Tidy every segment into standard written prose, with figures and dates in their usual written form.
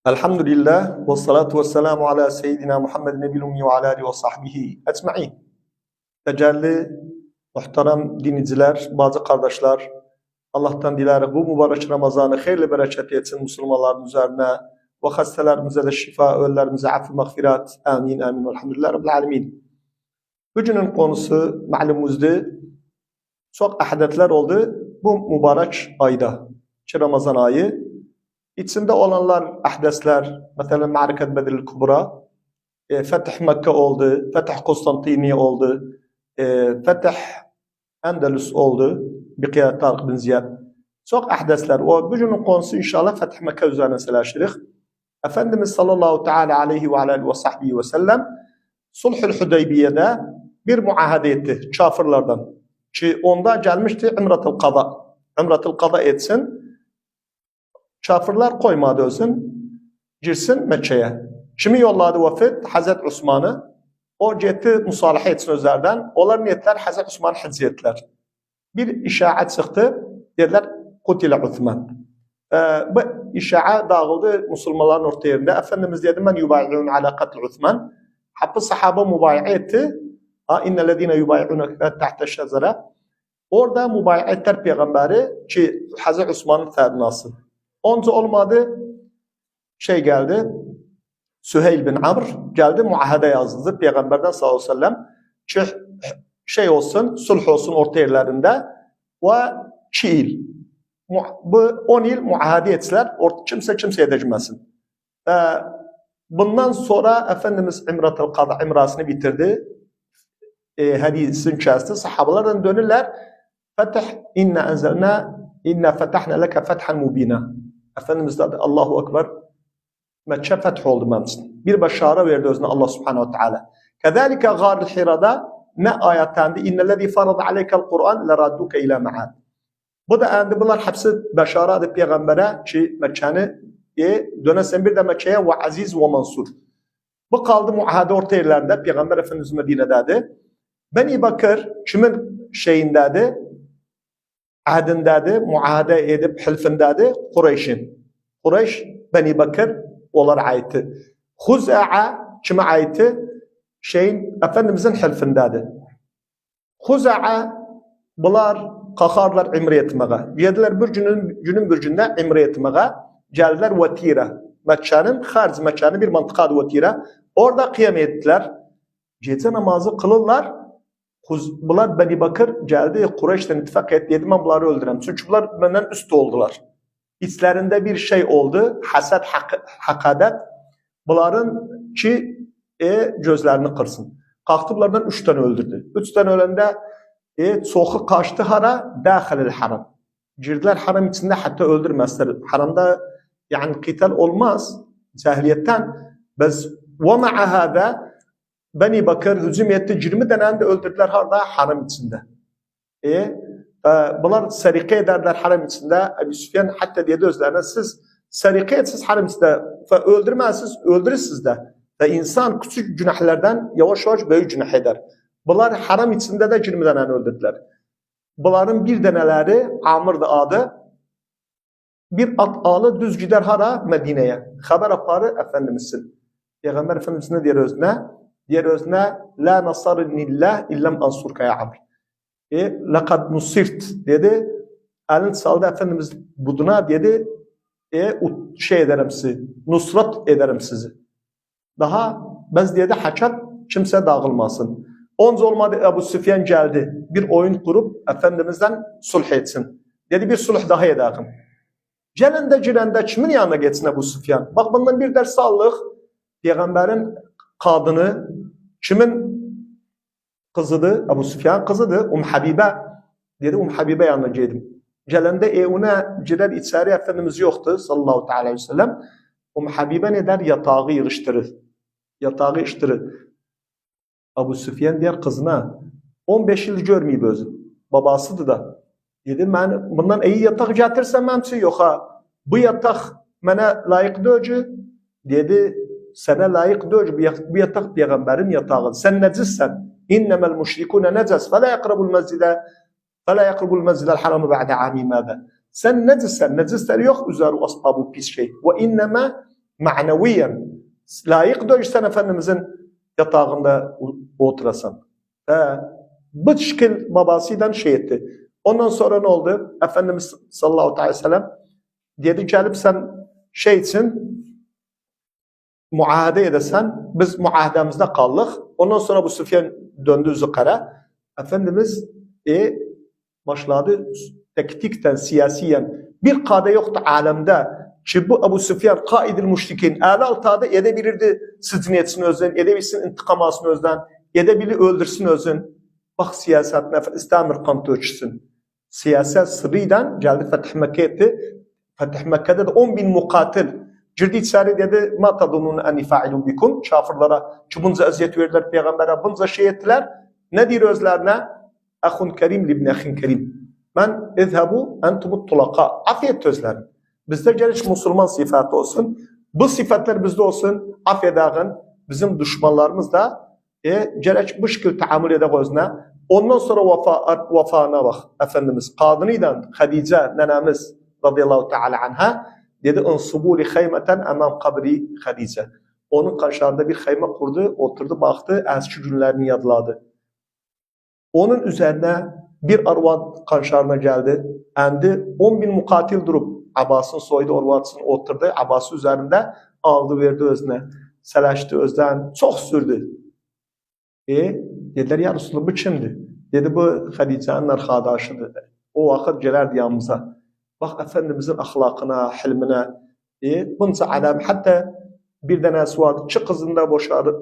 Elhamdülillah ve salatu ve selamu ala seyyidina Muhammed nebil ummi ve ala alihi ve sahbihi ecma'in. Tecelli, muhterem dinleyiciler, bazı kardeşler, Allah'tan dilerim bu mübarek Ramazan'ı hayırlı bereket etsin Müslümanların üzerine ve hastalarımıza da şifa, ölülerimize affı mağfiret. Amin, amin. Elhamdülillah Rabbil alemin. Bugünün konusu malumuzdu. Çok ahadetler oldu bu mübarek ayda. Ki Ramazan ayı. İçinde olanlar, ahdesler, mesela Ma'rikat Bedir'l Kubra, Fetih Mekke oldu, Fetih Konstantiniye oldu, Fetih Endülüs oldu, Bikiyat Tarık bin Ziyad. Çok ahdesler. O bugünün konusu inşallah Fetih Mekke üzerine selaşırıq. Efendimiz sallallahu teala aleyhi ve aleyhi ve sahbihi ve sellem Sulhul Hudeybiye'de bir muahede etti kafirlerden. Ki onda gelmişti Ümretul Qada. Ümretul Qada etsin. Kafirler koymadı özün, girsin Mekke'ye. Kimi yolladı vafet? Hazreti Osman'ı. O gitti musalaha etsin özlerden. Onlar niyetler Hazreti Osman'ı hicz ettiler. Bir işaret çıktı. Dediler Kutile Osman. Bu işaret dağıldı Müslümanların orta yerinde. Efendimiz dedi men yubayi'un ala katl Osman. Hatta sahaba mubayi'a etti. İnnellezine yubayi'un tahta şezere. Orada mubayi'a ettiler peygamberi ki Hazreti Osman'ın ferdinası. Onca olmadı, geldi, Süheyl bin Amr geldi, muahede yazdı Peygamberden sallallahu aleyhi ve sellem ki olsun, sulh olsun orta yerlerinde ve 2 yıl. Bu 10 yıl muahede ettiler, kimse kimseye değmesin. Bundan sonra Efendimiz İmratul Qada imrasını bitirdi. Hadisin kesti, sahabalardan dönürler. Fetih inna enzelna inna fetahna leke fethan mubina. Efendimiz dedi Allahu Ekber Mekke feth oldu benim için. Bir başara verdi özüne Allah Subhanahu ve Teala. Kezalike Gâr-ı Hira'da ne ayetlendi? İnnellezî farada aleykel Kur'an leradduke ila ma'ad. Bu da endi bunlar hepsi başara edip peygambere ki Mekke'ni dönesin bir de Mekke'ye ve aziz ve mansur. Bu kaldı muahede orta yerlerinde Peygamber Efendimiz Medine'deydi. Beni Bakır kimin şeyindeydi? Ahdindadı, muahede edip hilfindaydı Kureyş'in. Kureyş Beni Bakır onlara aitti. Huza'a kime aitti? Efendimizin hilfindaydı. Huza'a bunlar kalkarlar imre etmeye. Yediler günün bir günde imre etmeye. Geldiler Vetire. Mekke'nin harc Mekke'nin bir mantıkadı Vetire. Orada kıyam ettiler. Gece namazı kılırlar. Bunlar Beni Bakır geldi, Kureyş'ten ittifak etti, dedi ben bunları öldürəm. Çünkü bunlar benden üst oldular. İçlerinde bir şey oldu, hasad, hakadet. Bunların ki gözlerini kırsın. Kalktı bunlardan 3 tane öldürdü. 3 tane ölende çoxu kaçtı hara, daxilil haram. Girdiler haram içinde hatta öldürmezler. Haramda yani qital olmaz, cahiliyetten. Biz ve ma'a hada Beni Bakır hücum etti, 20 tane de öldürdüler harda haram içinde. Bunlar sarika ederler haram içinde. Ebu Süfyan hatta dedi özlerine siz sarika etsiz haram içinde öldürmezsiniz, öldürürsünüz de. Ve insan küçük günahlardan yavaş yavaş büyük günah eder. Bunlar haram içinde de 20 tane öldürdüler. Bunların bir taneleri Amr'dı adı. Bir at alı düz gider hara Medine'ye. Haber aparı Efendimiz'in. Peygamber Efendimiz ne diyor özüne? Diğer özüne la nasarinillah illem ansurka ya Amr. Lekad nusirt dedi. Elini saldı Efendimiz buduna dedi. Ederim sizi. Nusrat ederim sizi. Daha biz dedi hakat kimse dağılmasın. Onca olmadı Ebu Süfyan geldi. Bir oyun kurup Efendimiz'den sulh etsin. Dedi bir sulh daha edelim. Gelende girende kimin yanına geçsin Ebu Süfyan? Bak bundan bir ders aldık. Peygamberin kadını kimin kızıdı? Ebu Süfyan kızıdı. Habibe. Dedi Habibe yanına geldim. Gelende evine girer içeri Efendimiz yoktu sallallahu aleyhi ve sellem. Habibe ne der? Yatağı yığıştırır. Yatağı yığıştırır. Ebu Süfyan diğer kızına 15 yıl görmeyip özün. Babasıdı da. Dedi ben bundan iyi yatak getirsem hemsi yok ha. Bu yatak bana layık değil. Dedi sana layık değil bu yatak peygamberin yatağı. Sen necissen. İnnemel müşrikune neces. Fela yakrabul mezzidel haramı ba'de ami mâbe. Sen necissen. Necisler yok üzeri ashabı pis şey. Ve inneme maneviyen layık dövüşsen Efendimizin yatağında oturasın. Bu şekil babasıyla şey etti. Ondan sonra ne oldu? Efendimiz sallallahu aleyhi ve sellem dedi gelip sen şey için muahede edesen, biz muahedemizde kaldık. Ondan sonra bu Süfyan döndü Zükar'a. Efendimiz başladı tektikten, siyasiyen bir kade yoktu alemde ki bu Ebu Süfyan kaidil müşrikin altada edebilirdi sizin etsin özden, edebilsin intikamasını özden, edebilir öldürsün özün. Bak siyasetine İslamir kan ölçüsün. Siyaset sırrıyla geldi Fetih Mekke etti. Fetih Mekke'de de 10.000 mukatil girdi içeri dedi ma tadunun en failun bikum kafirlara ki bunca eziyet verdiler peygambere bunca şey ettiler. Ne diyor özlerine? Ahun kerim libni ahin kerim. Men izhabu entumut tulaka. Afiyet özler. Bizde gerek Müslüman sıfatı olsun. Bu sıfatlar bizde olsun. Affedağın bizim düşmanlarımız da gerek bu şekilde tahammül edeceğizne. Ondan sonra vefana bak. Efendimiz kadınıyla Hadice nenemiz radıyallahu teala anha dedi unsubu li haymeten amam kabri Hadice. Onun karşılarında bir hayma kurdu, oturdu, baktı, eski günlerini yadladı. Onun üzerine bir arvad karşılarına geldi. Endi 10.000 mukatil durup Abbas'ın soydu orvatsın oturdu. Abbas'ın üzerinde aldı verdi özüne. Selaştı özden çok sürdü. Dediler ya Resulullah bu kimdi? Dedi bu Hadice'nin arkadaşıdır. O vakit gelerdi yanımıza. Bak Efendimizin ahlakına, hilmine. Bunca adam hatta bir tanesi vardı. Çı kızını da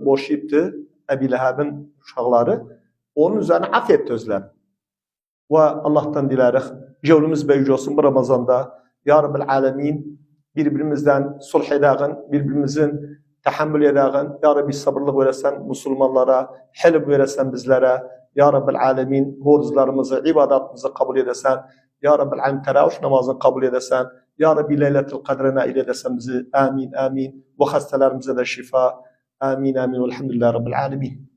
boşayıptı. Ebi Lehab'ın uşakları. Onun üzerine affetti özler. Ve Allah'tan dileriz. Cevlimiz büyücü olsun bu Ramazan'da. Ya Rabbil Alemin birbirimizden sulh edağın, birbirimizin tahammül edağın. Ya Rabbi sabırlık veresen Müslümanlara, hilm veresen bizlere. Ya Rabbil Alemin borçlarımızı, ibadatımızı kabul edesen. Ya Rabbil Alemin teravih namazını kabul edesen. Ya Rabbi Leyletul Kadr'e nail edesen bizi. Amin, amin. Ve hastalarımıza da şifa. Amin, amin. Velhamdülillah Rabbil Alemin.